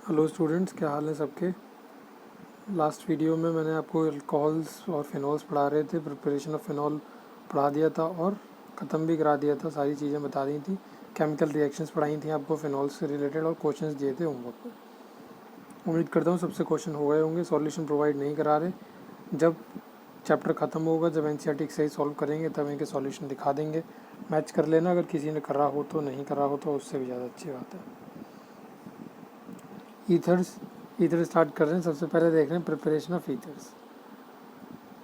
Hello students, क्या हाल है सबके। लास्ट वीडियो में मैंने आपको अल्कोहल्स और फिनॉल्स पढ़ा रहे थे, प्रिपरेशन ऑफ फिनॉल पढ़ा दिया था और ख़त्म भी करा दिया था, सारी चीज़ें बता दी थी, केमिकल रिएक्शंस पढ़ाई थी आपको फिनॉल्स से रिलेटेड और क्वेश्चंस दिए थे होमवर्क पर। उम्मीद करता हूँ सबसे क्वेश्चन हो गए होंगे। सॉल्यूशन प्रोवाइड नहीं करा रहे, जब चैप्टर ख़त्म होगा, जब एनसीईआरटी सही सॉल्व करेंगे तब इनके सॉल्यूशन दिखा देंगे। मैच कर लेना, अगर किसी ने करा हो तो, नहीं करा हो तो उससे भी ज़्यादा अच्छी बात है। ईथर स्टार्ट कर रहे हैं। सबसे पहले देख रहे हैं प्रिपरेशन ऑफ ईथर्स।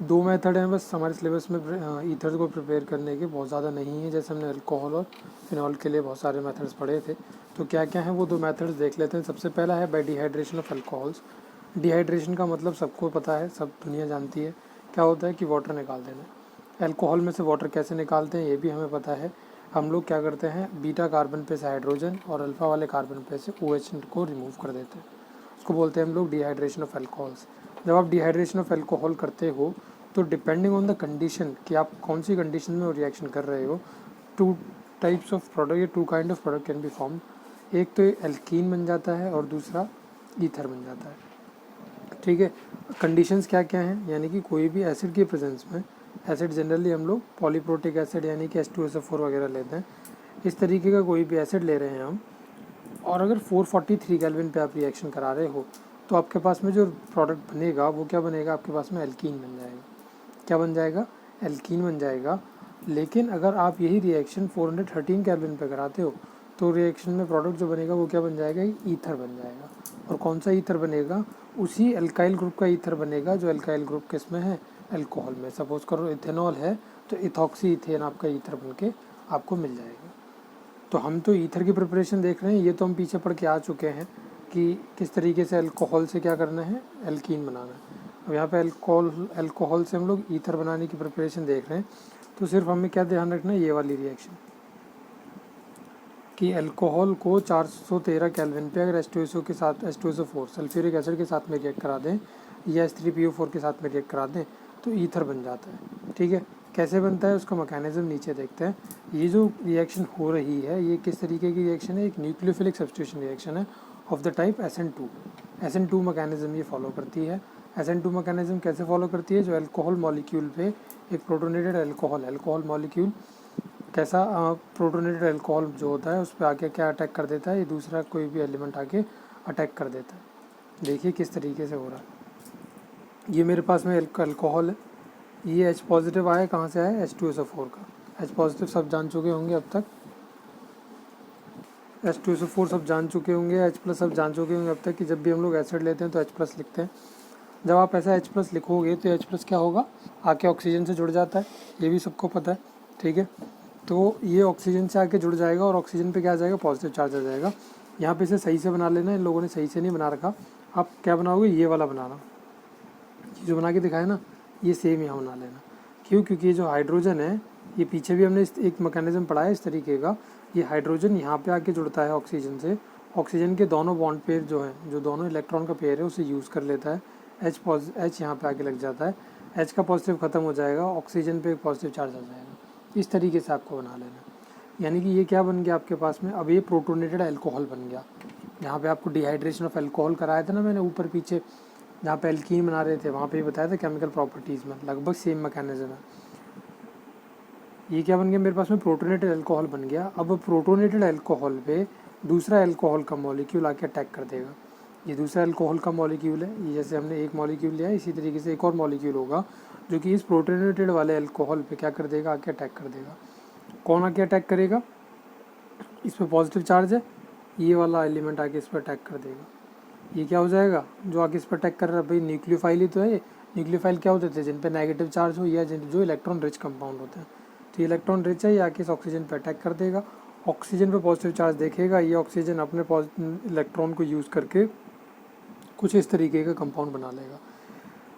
दो मेथड हैं बस हमारे सिलेबस में ईथर्स को प्रिपेयर करने के, बहुत ज़्यादा नहीं है। जैसे हमने अल्कोहल और फिनॉल के लिए बहुत सारे मेथड्स पढ़े थे, तो क्या क्या हैं वो दो मेथड्स देख लेते हैं। सबसे पहला है bye dehydration of alcohols. Dehydration का मतलब सबको पता है, सब दुनिया जानती है, क्या होता है कि वाटर निकाल देना। अल्कोहल में से वाटर कैसे निकालते हैं ये भी हमें पता है। हम लोग क्या करते हैं, बीटा कार्बन पे से हाइड्रोजन और अल्फ़ा वाले कार्बन पे से OH को रिमूव कर देते हैं, उसको बोलते हैं हम लोग डिहाइड्रेशन ऑफ अल्कोहल्स। जब आप डिहाइड्रेशन ऑफ अल्कोहल करते हो तो डिपेंडिंग ऑन द कंडीशन कि आप कौन सी कंडीशन में रिएक्शन कर रहे हो, टू टाइप्स ऑफ प्रोडक्ट या two kind of product can be form. एक तो एल्कीन बन जाता है और दूसरा ईथर बन जाता है। ठीक है, कंडीशंस क्या क्या हैं, यानी कि कोई भी एसिड की प्रेजेंस में, एसिड जनरली हम लोग पॉलीप्रोटिक एसिड यानी कि H2SO4 वगैरह लेते हैं, इस तरीके का कोई भी एसिड ले रहे हैं हम, और अगर 443 केल्विन पे आप रिएक्शन करा रहे हो तो आपके पास में जो प्रोडक्ट बनेगा वो क्या बनेगा, आपके पास में एल्कीन बन जाएगा। क्या बन जाएगा, एल्कीन बन जाएगा। लेकिन अगर आप यही रिएक्शन 413 केल्विन पे कराते हो तो रिएक्शन में प्रोडक्ट जो बनेगा वो क्या बन जाएगा, ईथर बन जाएगा। और कौन सा ईथर बनेगा, उसी एल्काइल ग्रुप का ईथर बनेगा जो एल्काइल ग्रुप किस में है, अल्कोहल में। सपोज करो इथेनॉल है तो इथॉक्सी इथेन आपका ईथर बन के आपको मिल जाएगा। तो हम तो ईथर की प्रिपरेशन देख रहे हैं, ये तो हम पीछे पढ़ के आ चुके हैं कि किस तरीके से अल्कोहल से क्या करना है, एल्कीन बनाना है। अब यहाँ पे अल्कोहल से हम लोग ईथर बनाने की प्रिपरेशन देख रहे हैं। तो सिर्फ हमें क्या ध्यान रखना है, ये वाली रिएक्शन कि अल्कोहल को 413 केल्विन पे अगर H2SO के साथ H2SO4 सल्फ्यूरिक एसिड के साथ में रिएक्ट करा दें या H3PO4 के साथ में रिएक्ट करा दें तो ईथर बन जाता है। ठीक है, कैसे बनता है उसका मैकेनिज्म नीचे देखते हैं। ये जो रिएक्शन हो रही है ये किस तरीके की रिएक्शन है, एक न्यूक्लियोफिलिक सब्स्टिट्यूशन रिएक्शन है of the type SN2। SN2 mechanism ये फॉलो करती है। SN2 मैकेनिज्म कैसे फॉलो करती है, जो अल्कोहल मॉलिक्यूल पे एक प्रोटोनेटेड अल्कोहल मॉलिक्यूल कैसा, प्रोटोनेटेड अल्कोहल जो होता है उस पर आके क्या अटैक कर देता है, ये दूसरा कोई भी एलिमेंट आके अटैक कर देता है। देखिए किस तरीके से हो रहा है। ये मेरे पास में अल्कोहल है, ये H पॉजिटिव आया, कहाँ से आया, H2SO4 का। H पॉजिटिव सब जान चुके होंगे अब तक, H2SO4 सब जान चुके होंगे, H प्लस सब जान चुके होंगे अब तक कि जब भी हम लोग एसिड लेते हैं तो H प्लस लिखते हैं। जब आप ऐसा H प्लस लिखोगे तो H प्लस क्या होगा, आके ऑक्सीजन से जुड़ जाता है, ये भी सबको पता है। ठीक है, तो ये ऑक्सीजन से आके जुड़ जाएगा और ऑक्सीजन पे क्या आ जाएगा, पॉजिटिव चार्ज आ जाएगा। यहाँ पे इसे सही से बना लेना, इन लोगों ने सही से नहीं बना रखा। आप क्या बनाओगे, ये वाला बनाना, ये जो बना के दिखाया ना ये सेम यहाँ बना लेना। क्यों, क्योंकि ये जो हाइड्रोजन है, ये पीछे भी हमने एक मैकेनिज्म पढ़ा है इस तरीके का, ये हाइड्रोजन यहाँ पे आके जुड़ता है ऑक्सीजन से, ऑक्सीजन के दोनों बॉन्ड पेयर जो हैं, जो दोनों इलेक्ट्रॉन का पेयर है उसे यूज़ कर लेता है। H यहाँ पे आके लग जाता है, H का पॉजिटिव खत्म हो जाएगा, ऑक्सीजन पे एक पॉजिटिव चार्ज आ जाएगा। इस तरीके से आपको बना लेना, यानी कि ये क्या बन गया आपके पास में, अब ये प्रोटोनेटेड अल्कोहल बन गया। यहाँ पे आपको डिहाइड्रेशन ऑफ अल्कोहल कराया था ना मैंने ऊपर पीछे, जहाँ पे एल्कीन बना रहे थे वहाँ पे बताया था केमिकल प्रॉपर्टीज़ में लगभग सेम मैकेनिज्म है। ये क्या बन गया मेरे पास में, प्रोटोनेटेड अल्कोहल बन गया। अब प्रोटोनेटेड अल्कोहल पे दूसरा अल्कोहल का मॉलिक्यूल आके अटैक कर देगा। ये दूसरा अल्कोहल का मॉलिक्यूल है, ये जैसे हमने एक मॉलिक्यूल लिया है इसी तरीके से एक और मॉलिक्यूल होगा जो कि इस प्रोटोनेटेड वाले अल्कोहल पे क्या कर देगा, आके अटैक कर देगा। कौन आके अटैक करेगा, इस पर पॉजिटिव चार्ज है, ये वाला एलिमेंट आके इस पर अटैक कर देगा। ये क्या हो जाएगा, जो आगे इस पर अटैक कर रहा है, भाई न्यूक्लियोफाइल ही तो है। न्यूक्लियोफाइल क्या होते थे, जिन पे नेगेटिव चार्ज हो या जो इलेक्ट्रॉन रिच कंपाउंड होते हैं। तो ये इलेक्ट्रॉन रिच है, ये आके इस ऑक्सीजन पे अटैक कर देगा, ऑक्सीजन पे पॉजिटिव चार्ज देखेगा, ये ऑक्सीजन अपने इलेक्ट्रॉन को यूज़ करके कुछ इस तरीके का कंपाउंड बना लेगा।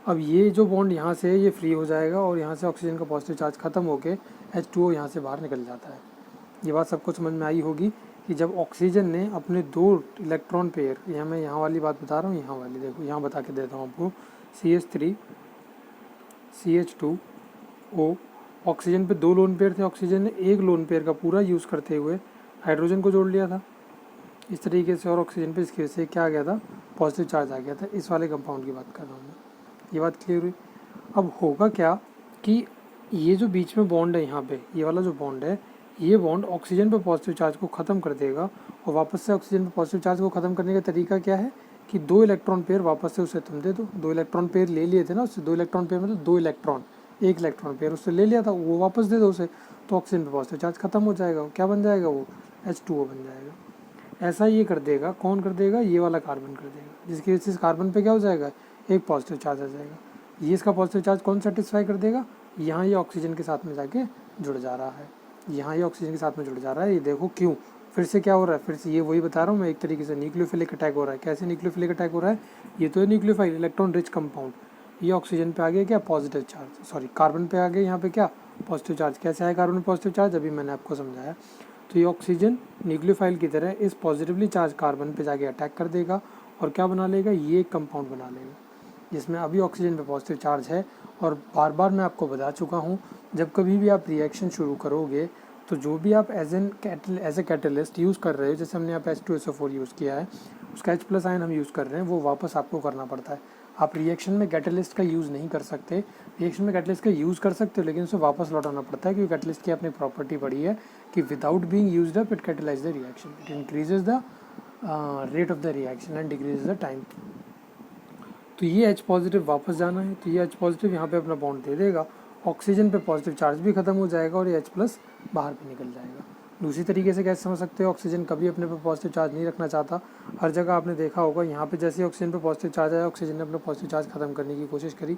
अब ये जो बॉन्ड यहाँ से ये फ्री हो जाएगा और यहाँ से ऑक्सीजन का पॉजिटिव चार्ज खत्म होकर H2O यहाँ से बाहर निकल जाता है। ये बात सबको समझ में आई होगी कि जब ऑक्सीजन ने अपने दो इलेक्ट्रॉन पेयर, यहाँ मैं यहाँ वाली बात बता रहा हूँ, यहाँ वाली देखो, यहाँ बता के देता हूँ आपको, CH3 CH2O, ऑक्सीजन पे दो लोन पेयर थे, ऑक्सीजन ने एक लोन पेयर का पूरा यूज़ करते हुए हाइड्रोजन को जोड़ लिया था। इस तरीके से, और ऑक्सीजन पे इसकी वजह से क्या आ गया था, पॉजिटिव चार्ज आ गया था। इस वाले कंपाउंड की बात कर रहा हूँ मैं, ये बात क्लियर हुई। अब होगा क्या कि ये जो बीच में बॉन्ड है यहाँ पे, ये वाला जो बॉन्ड है, ये बॉन्ड ऑक्सीजन पे पॉजिटिव चार्ज को ख़त्म कर देगा, और वापस से ऑक्सीजन पे पॉजिटिव चार्ज को ख़त्म करने का तरीका क्या है कि 2 इलेक्ट्रॉन पेयर वापस से उसे तुम दे दो। 2 इलेक्ट्रॉन पेयर ले लिए थे ना उससे, 2 इलेक्ट्रॉन पेयर मतलब 2 इलेक्ट्रॉन, 1 इलेक्ट्रॉन पेयर उससे ले लिया था, वो वापस दे दो उसे, तो ऑक्सीजन पे पॉजिटिव चार्ज खत्म हो जाएगा। क्या बन जाएगा वो, H2O बन जाएगा। ऐसा ये कर देगा, कौन कर देगा, ये वाला कार्बन कर देगा, जिसकी वजह से इस कार्बन पे क्या हो जाएगा, एक पॉजिटिव चार्ज आ जाएगा। ये इसका पॉजिटिव चार्ज कौन सेटिस्फाई कर देगा, यहाँ ये ऑक्सीजन के साथ में जाके जुड़ जा रहा है, यहाँ ये ऑक्सीजन के साथ में जुड़ जा रहा है। ये देखो क्यों, फिर से क्या हो रहा है, फिर से ये वही बता रहा हूँ मैं, एक तरीके से न्यूक्लियोफिलिक अटैक हो रहा है। कैसे न्यूक्लियोफिलिक अटैक हो रहा है, ये तो है न्यूक्लियोफाइल इलेक्ट्रॉन रिच कंपाउंड, ये ऑक्सीजन पे आ गया क्या, पॉजिटिव चार्ज, सॉरी कार्बन पे आ गया यहाँ पे क्या, पॉजिटिव चार्ज। कैसे आया कार्बन पॉजिटिव चार्ज, अभी मैंने आपको समझाया। तो ये ऑक्सीजन न्यूक्लियोफाइल की तरह इस पॉजिटिवली चार्ज कार्बन पे जाके अटैक कर देगा, और क्या बना लेगा, ये एक कंपाउंड बना लेगा जिसमें अभी ऑक्सीजन पे पॉजिटिव चार्ज है। और बार बार मैं आपको बता चुका हूँ, जब कभी भी आप रिएक्शन शुरू करोगे तो जो भी आप एज ए कैटलिस्ट यूज़ कर रहे हो, जैसे हमने यहाँ पे H2SO4 यूज़ किया है, उसका H+ आयन हम यूज़ कर रहे हैं, वो वापस आपको करना पड़ता है। आप रिएक्शन में कैटलिस्ट का यूज़ नहीं कर सकते, रिएक्शन में कैटलिस्ट का यूज़ कर सकते हो, लेकिन उसे वापस लौटाना पड़ता है, क्योंकि कैटलिस्ट की अपनी प्रॉपर्टी पड़ी है कि without being used up it catalyse the reaction, it increases the rate of the reaction and decreases the time. तो ये H पॉजिटिव वापस जाना है, तो ये H पॉजिटिव यहाँ पे अपना बॉन्ड दे देगा, ऑक्सीजन पे पॉजिटिव चार्ज भी खत्म हो जाएगा, और ये H+ बाहर भी निकल जाएगा। दूसरी तरीके से कैसे समझ सकते हो, ऑक्सीजन कभी अपने पे पॉजिटिव चार्ज नहीं रखना चाहता। हर जगह आपने देखा होगा, यहाँ पे जैसे ऑक्सीजन पे पॉजिटिव चार्ज आया, ऑक्सीजन ने अपना पॉजिटिव चार्ज खत्म करने की कोशिश करी।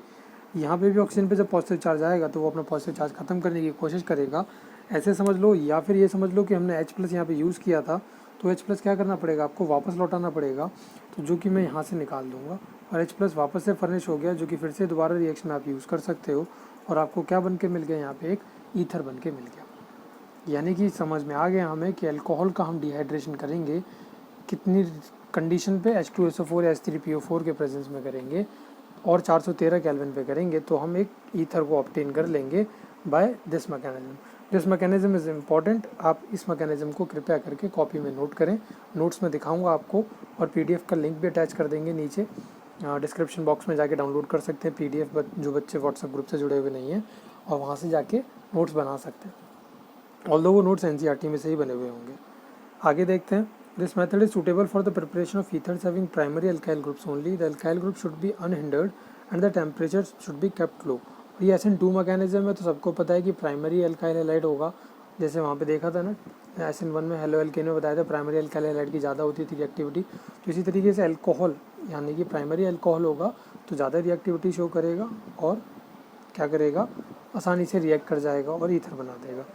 यहाँ पे भी ऑक्सीजन पे जब पॉजिटिव चार्ज आएगा तो वो अपना पॉजिटिव चार्ज खत्म करने की कोशिश करेगा, ऐसे समझ लो। या फिर ये समझ लो कि हमने H+ यहाँ पे यूज़ किया था, तो H+ क्या करना पड़ेगा, आपको वापस लौटाना पड़ेगा, तो जो कि मैं यहाँ से निकाल दूँगा, और H+ वापस से फर्निश हो गया, जो कि फिर से दोबारा रिएक्शन में आप यूज़ कर सकते हो, और आपको क्या बन के मिल गया, यहाँ पे एक ईथर बन के मिल गया। यानी कि समझ में आ गया हमें कि अल्कोहल का हम डिहाइड्रेशन करेंगे कितनी कंडीशन पे, H2SO4 या H3PO4 के प्रेजेंस में करेंगे, और 413 केल्विन पे करेंगे, तो हम एक ईथर को ऑब्टेन कर लेंगे by this mechanism. This mechanism is important, आप इस मैकेनिज्म को कृपया करके कॉपी में नोट करें, नोट्स में दिखाऊंगा आपको, और PDF का लिंक भी अटैच कर देंगे नीचे, डिस्क्रिप्शन बॉक्स में जाके डाउनलोड कर सकते हैं PDF, जो बच्चे व्हाट्सएप ग्रुप से जुड़े हुए नहीं हैं, और वहाँ से जाके नोट्स बना सकते हैं, ऑल्दो वो नोट्स NCERT में से ही बने हुए होंगे। आगे देखते हैं। This method is suitable for the preparation of ethers having primary alkyl groups only, the alkyl group should be unhindered and the temperature should be kept low. ये SN2 मैकेनिज्म है, तो सबको पता है कि प्राइमरी अल्काइल हैलाइड होगा, जैसे वहाँ पे देखा था ना SN1 में हेलो एल्केन में बताया था प्राइमरी अल्काइल हैलाइड की ज़्यादा होती थी रिएक्टिविटी। तो इसी तरीके से अल्कोहल यानी कि प्राइमरी अल्कोहल होगा तो ज़्यादा रिएक्टिविटी शो करेगा, और क्या करेगा, आसानी से रिएक्ट कर जाएगा और ईथर बना देगा।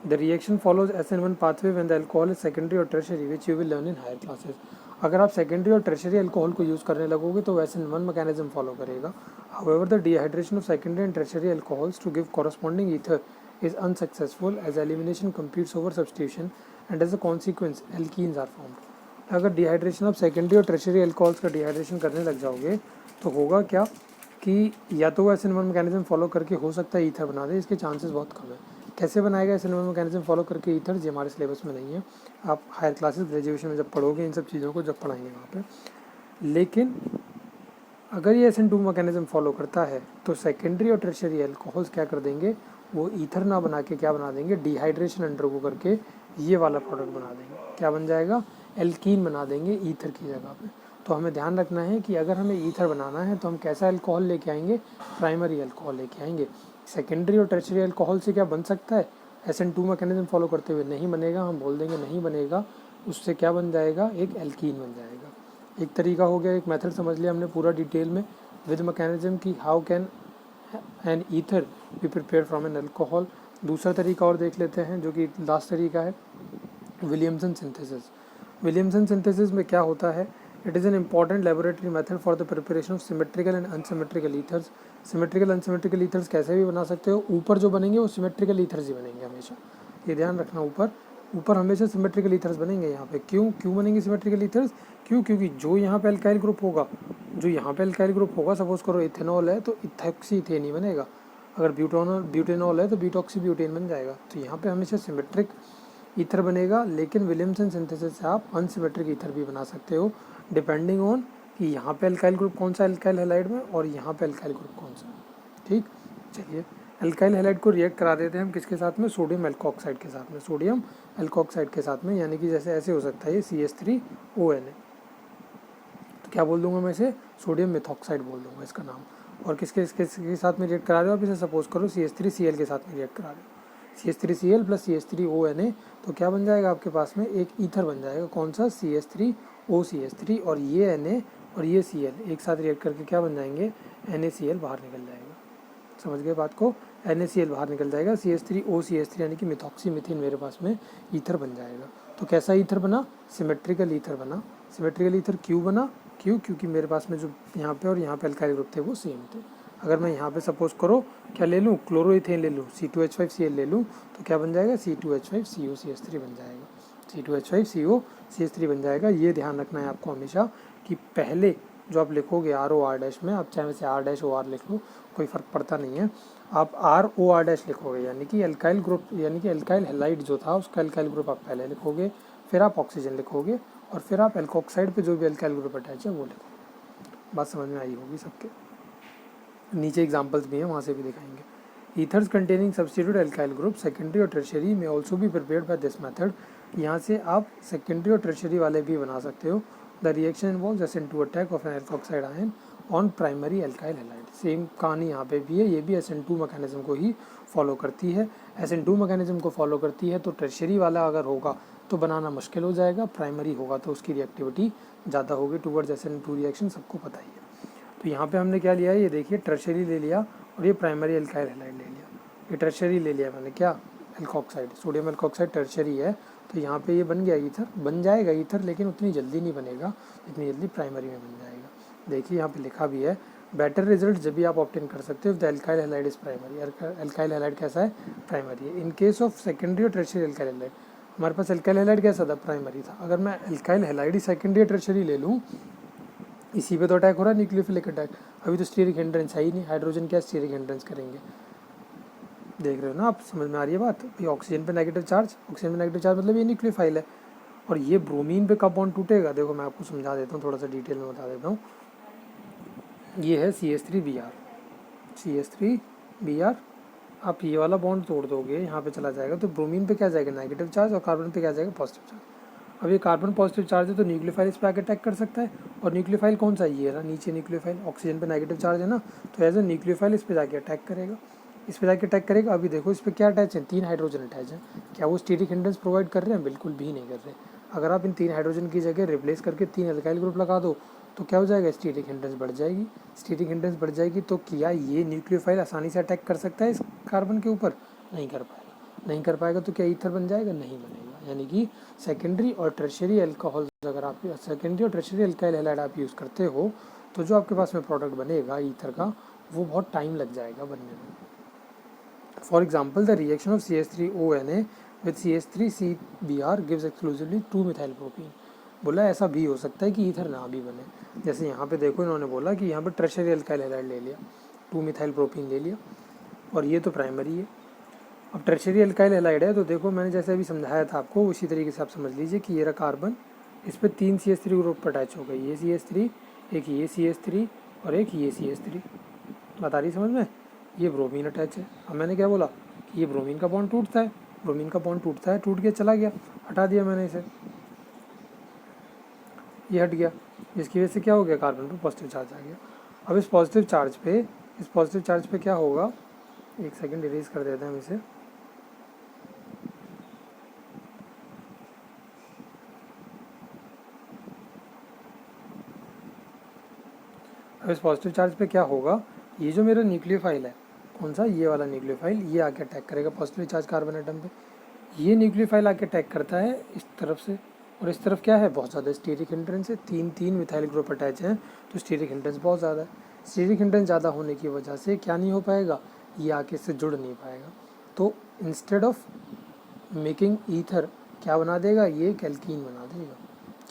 The reaction follows SN1 pathway when the alcohol is secondary or tertiary, which you will learn in higher classes. अगर आप सेकेंडरी और टर्शरी अल्कोहल को यूज़ करने लगोगे तो SN1 मैकेनिज्म फॉलो करेगा। However, the dehydration of secondary and tertiary alcohols to give corresponding ether is unsuccessful as elimination competes over substitution, and as a consequence alkenes are formed. अगर dehydration of secondary और tertiary alcohols का dehydration करने लग जाओगे तो होगा क्या कि या तो वो SN1 मैकेनिज्म फॉलो करके हो सकता है ईथर बना दे, इसके चांसेस बहुत कम है। कैसे बनाएगा SN1 मैकेनिज्म फॉलो करके ईथर, ये हमारे सिलेबस में नहीं है, आप हायर क्लासेस ग्रेजुएशन में जब पढ़ोगे इन सब चीज़ों को जब पढ़ाएंगे वहाँ पे। लेकिन अगर ये SN2 मैकेनिज्म फॉलो करता है तो सेकेंडरी और टर्शरी अल्कोहल्स क्या कर देंगे, वो ईथर ना बना के क्या बना देंगे, डिहाइड्रेशन अंडरगो करके ये वाला प्रोडक्ट बना देंगे। क्या बन जाएगा, एल्कीन बना देंगे ईथर की जगह पे। तो हमें ध्यान रखना है कि अगर हमें ईथर बनाना है तो हम कैसा अल्कोहल लेके आएंगे, प्राइमरी अल्कोहल लेके आएंगे। सेकेंडरी और टर्शरी अल्कोहल से क्या बन सकता है, SN2 मैकेनिज्म फॉलो करते हुए नहीं बनेगा, हम बोल देंगे नहीं बनेगा, उससे क्या बन जाएगा, एक एल्कीन बन जाएगा। एक तरीका हो गया, एक मेथड समझ लिया हमने पूरा डिटेल में विद मैकेनिज्म की how can an ether be prepare from an alcohol. दूसरा तरीका और देख लेते हैं जो कि लास्ट तरीका है, विलियमसन सिंथेसिस। विलियमसन सिंथेसिस में क्या होता है, it is an important laboratory method for the preparation of symmetrical and unsymmetrical ethers. Symmetrical unsymmetrical ethers कैसे भी बना सकते हो, ऊपर जो बनेंगे वो सिमेट्रिकल ईथर्स ही बनेंगे हमेशा, ये ध्यान रखना। ऊपर हमेशा सिमेट्रिकल ईथर्स बनेंगे यहाँ पे। क्यों बनेंगे सिमेट्रिकल ईथर्स, क्योंकि जो यहाँ पे अल्काइल ग्रुप होगा, सपोज करो इथेनॉल है तो इथॉक्सी इथेन ही बनेगा, अगर ब्यूटेनॉल है तो ब्यूटॉक्सी ब्यूटेन बन जाएगा। तो यहाँ पे हमेशा सिमेट्रिक ईथर बनेगा, लेकिन विलियमसन सिंथेसिस से आप अनसिमेट्रिक ईथर भी बना सकते हो, डिपेंडिंग ऑन कि यहाँ पे अल्काइल ग्रुप कौन सा अल्काइल हैलाइड में और यहाँ पे अल्काइल ग्रुप कौन सा। ठीक, चलिए अल्काइल हैलाइड को रिएक्ट करा देते हैं हम किसके साथ में, सोडियम एल्कोक्साइड के साथ में, सोडियम एल्कोक्साइड के साथ में, यानी कि जैसे ऐसे हो सकता है ये CH3ONA, तो क्या बोल दूंगा मैं इसे, सोडियम मेथॉक्साइड बोल दूंगा इसका नाम। और किसके साथ में रिएक्ट करा रहे हो आप इसे, सपोज करो CH3Cl के साथ में रिएक्ट करा रहे हो, CH3Cl प्लस CH3ONA, तो क्या बन जाएगा आपके पास में एक ईथर बन जाएगा, कौन सा, CH3OCH3, और ये Na और ये Cl एक साथ रिएक्ट करके क्या बन जाएंगे, NaCl बाहर निकल जाएगा। समझ गए बात को, NaCl बाहर निकल जाएगा, CH3OCH3 यानी कि मिथॉक्सी मिथेन मेरे पास में ईथर बन जाएगा। तो कैसा ईथर बना, सिमेट्रिकल ईथर बना। सिमेट्रिकल ईथर क्यों बना, क्योंकि मेरे पास में जो यहाँ पे और यहाँ पे अल्काइल ग्रुप थे वो सेम थे। अगर मैं यहाँ पे सपोज करो क्या ले लूँ, क्लोरोइथेन ले लूँ, C2H5Cl ले लूँ, तो क्या बन जाएगा, C2H5COCH3 बन जाएगा, C2H5COCH3 बन जाएगा। ये ध्यान रखना है आपको हमेशा कि पहले जो आप लिखोगे ROR- में, आप चाहे वैसे R-OR लिख लो, कोई फ़र्क पड़ता नहीं है, आप ROR- लिखोगे, यानी कि अल्काइल ग्रुप, यानी कि अल्काइल हैलाइड जो था उसका अल्काइल ग्रुप आप पहले लिखोगे, फिर आप ऑक्सीजन लिखोगे, और फिर आप एल्कोक्साइड पे जो भी अल्काइल ग्रुप अटैच है वो लिखोगे। बात समझ में आई होगी सबके। नीचे एग्जांपल्स भी हैं, वहाँ से भी दिखाएंगे। Ethers containing substitute alkyl group secondary और टर्शियरी में ऑल्सो भी प्रिपेयर्ड बाय दिस मेथड। यहाँ से आप सेकेंडरी और टर्शियरी वाले भी बना सकते हो। The reaction involves SN2 attack of an alkoxide ion on primary alkyl halide. Same कहानी यहाँ पे भी है, ये भी SN2 मैकेनिज्म को ही फॉलो करती है। SN2 मैकेनिज्म को फॉलो करती है, तो टर्शियरी वाला अगर होगा तो बनाना मुश्किल हो जाएगा, प्राइमरी होगा तो उसकी रिएक्टिविटी ज़्यादा होगी टूवर्ड्स SN2 रिएक्शन, सबको पता ही है। तो यहाँ पे हमने क्या लिया है, ये देखिए टर्शियरी ले लिया और ये प्राइमरी अल्काइल हैलाइड ले लिया। ये टर्शियरी ले लिया मैंने, क्या, एल्कोक्साइड, सोडियम एल्कोक्साइड टर्शियरी है, तो यहाँ पे ये बन गया ईथर, बन जाएगा ईथर, लेकिन उतनी जल्दी नहीं बनेगा जितनी जल्दी प्राइमरी में बन जाएगा। देखिए यहाँ पे लिखा भी है, बेटर रिजल्ट जब भी आप ऑब्टेन कर सकते हो the alkyl halide is primary. Alkyl halide कैसा है, प्राइमरी है। इन केस ऑफ सेकेंडरी और टर्शियरी अल्काइल हैलाइड, हमारे पास एल्काइल हैलाइड कैसा था, प्राइमरी था। अगर मैं एल्काइल हैलाइड सेकेंडरी या टर्शियरी ले लूँ, इसी पे तो अटैक हो रहा है, न्यूक्लियोफिलिक अटैक। अभी तो स्टीरिक हिंड्रेंस है ही नहीं, हाइड्रोजन क्या स्टीरिक हिंड्रेंस करेंगे, देख रहे हो ना आप, समझ में आ रही है बात। ये ऑक्सीजन पे नेगेटिव चार्ज, ऑक्सीजन पे नेगेटिव चार्ज मतलब ये न्यूक्लियोफाइल है। और ये ब्रोमीन पे कब बॉन्ड टूटेगा, देखो मैं आपको समझा देता हूँ, थोड़ा सा डिटेल में बता देता हूँ। ये है CH3Br, CH3Br, आप ये वाला बॉन्ड तोड़ दोगे, यहाँ पे चला जाएगा, तो ब्रोमीन पे क्या जाएगा, नेगेटिव चार्ज, और कार्बन पे क्या जाएगा, पॉजिटिव चार्ज। अब ये कार्बन पॉजिटिव चार्ज है तो न्यूक्लियोफाइल इस पर आके अटैक कर सकता है, और न्यूक्लियोफाइल कौन सा है, ये है ना नीचे न्यूक्लियोफाइल, ऑक्सीजन पे नेगेटिव चार्ज है ना, तो एज ए न्यूक्लियोफाइल इस पर जाके अटैक करेगा, इस पर जाके अटैक करेगा। अभी देखो इस पर क्या अटैच है, 3 हाइड्रोजन अटैच है, क्या वो स्टीरिक हिंड्रेंस प्रोवाइड कर रहे हैं, बिल्कुल भी नहीं कर रहे। अगर आप इन 3 हाइड्रोजन की जगह रिप्लेस करके 3 अल्काइल ग्रुप लगा दो तो क्या हो जाएगा, स्टीरिक हिंड्रेंस बढ़ जाएगी। स्टीरिक हिंड्रेंस बढ़ जाएगी तो क्या ये न्यूक्लियोफाइल आसानी से अटैक कर सकता है इस कार्बन के ऊपर, नहीं कर पाएगा। नहीं कर पाएगा तो क्या ईथर बन जाएगा, नहीं बनेगा। यानी कि सेकेंडरी और टर्शियरी अल्कोहल, अगर आप सेकेंडरी और टर्शियरी अल्काइल हैलाइड आप यूज़ करते हो तो जो आपके पास में प्रोडक्ट बनेगा ईथर का, वो बहुत टाइम लग जाएगा बनने में। For example the reaction of CH3ONA with CH3CBr gives exclusively two methyl propene. बोला ऐसा भी हो सकता है कि ईथर ना भी बने, जैसे यहाँ पे देखो इन्होंने बोला कि यहाँ पे टर्शियरी अल्काइल हैलाइड ले लिया, 2-मिथाइल प्रोपीन ले लिया, और ये तो प्राइमरी है। अब टर्शियरी अल्काइल हैलाइड है तो देखो मैंने जैसे अभी समझाया था आपको, उसी तरीके से आप समझ लीजिए कि ये रहा कार्बन, इस पर 3 CH3 ग्रुप अटैच हो गए, ये CH3, एक ये CH3 और एक ये CH3। बता रही समझ में, ये ब्रोमीन अटैच है। अब मैंने क्या बोला कि ये ब्रोमीन का बॉन्ड टूटता है, ब्रोमीन का बॉन्ड टूटता है, टूट के चला गया, हटा दिया मैंने इसे, ये हट गया, जिसकी वजह से क्या हो गया, कार्बन पर पॉजिटिव चार्ज आ गया। अब इस पॉजिटिव चार्ज पे क्या होगा, एक सेकंड इरेज कर देते हैं हम इसे। अब इस पॉजिटिव चार्ज पे क्या होगा, ये जो मेरा न्यूक्लियोफाइल है, कौन सा, ये वाला न्यूक्लियोफाइल, ये आके अटैक करेगा पॉजिटिव चार्ज कार्बन एटम पे। ये न्यूक्लियोफाइल आके अटैक करता है इस तरफ से, और इस तरफ क्या है, बहुत ज़्यादा स्टीरिक हिंड्रेंस है, 3 मिथाइल ग्रुप अटैच हैं, तो स्टीरिक हिंड्रेंस बहुत ज़्यादा है। स्टीरिक हिंड्रेंस ज़्यादा होने की वजह से क्या नहीं हो पाएगा, ये आके इससे जुड़ नहीं पाएगा। तो इंस्टेड ऑफ मेकिंग ईथर क्या बना देगा, ये एक एल्कीन बना देगा।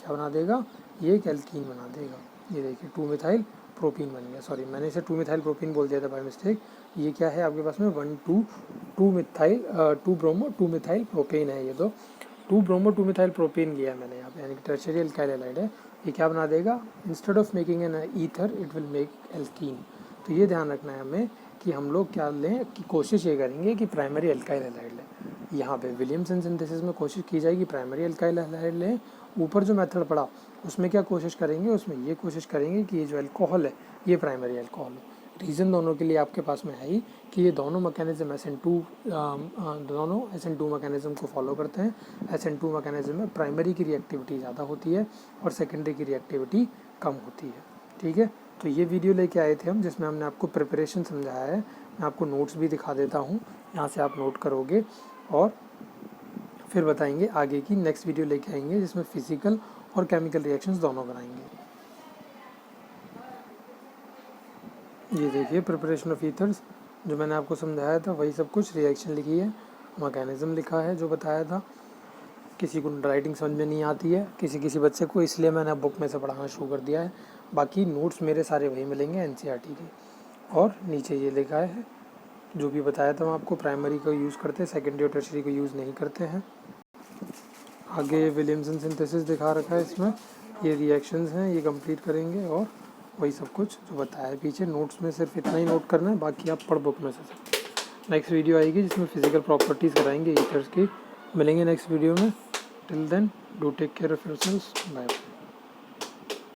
क्या बना देगा, ये एक एल्कीन बना देगा। ये देखिए 2-मिथाइल प्रोपीन बन गया, सॉरी मैंने इसे 2-मिथाइल प्रोपीन बोल दिया था बाय मिस्टेक। ये क्या है आपके पास में 2 मिथाइल 2 ब्रोमो 2 मिथाइल प्रोपेन है ये तो। 2 ब्रोमो 2 मिथाइल प्रोपेन लिया है मैंने यहाँ पे, यानी कि टर्शियरी अल्काइल हैलाइड है। ये क्या बना देगा, instead of making an ether it will make alkene. तो ये ध्यान रखना है हमें कि हम लोग क्या लें, कि कोशिश ये करेंगे कि प्राइमरी अल्काइल हैलाइड लें। यहाँ पे विलियमसन सिंथेसिस में कोशिश की जाएगी प्राइमरी अल्काइल हैलाइड लें। ऊपर जो मेथड पड़ा उसमें क्या कोशिश करेंगे, उसमें ये कोशिश करेंगे कि ये जो अल्कोहल है ये प्राइमरी अल्कोहल हो। रीज़न दोनों के लिए आपके पास में है ही कि ये दोनों मैकेनिज्म दोनों SN2 मैकेनिज्म को फॉलो करते हैं। SN2 मैकेनिज्म में प्राइमरी की रिएक्टिविटी ज़्यादा होती है और सेकेंडरी की रिएक्टिविटी कम होती है। ठीक है, तो ये वीडियो लेके आए थे हम, जिसमें हमने आपको प्रिपरेशन समझाया है। मैं आपको नोट्स भी दिखा देता हूँ, यहाँ से आप नोट करोगे और फिर बताएंगे आगे की नेक्स्ट वीडियो लेके आएंगे, जिसमें फिजिकल और केमिकल रिएक्शंस दोनों बनाएंगे। ये देखिए प्रिपरेशन ऑफ ईथर्स, जो मैंने आपको समझाया था वही सब कुछ, रिएक्शन लिखी है, मैकेनिज्म लिखा है जो बताया था। किसी को राइटिंग समझ में नहीं आती है, किसी बच्चे को, इसलिए मैंने बुक में से पढ़ाना शुरू कर दिया है। बाकी नोट्स मेरे सारे वही मिलेंगे NCERT के। और नीचे ये लिखा है जो भी बताया था मैं आपको, प्राइमरी को यूज़ करते हैं, सेकेंडरी और टर्शियरी को यूज़ नहीं करते हैं। आगे विलियमसन सिंथेसिस दिखा रखा है इसमें, ये रिएक्शंस हैं, ये कंप्लीट करेंगे और वही सब कुछ जो बताया है पीछे। नोट्स में सिर्फ इतना ही नोट करना है, बाकी आप पढ़ बुक में से सब। नेक्स्ट वीडियो आएगी जिसमें फिजिकल प्रॉपर्टीज़ कराएंगे ईथर्स की। मिलेंगे नेक्स्ट वीडियो में। Till then do take care of yourselves, bye bye.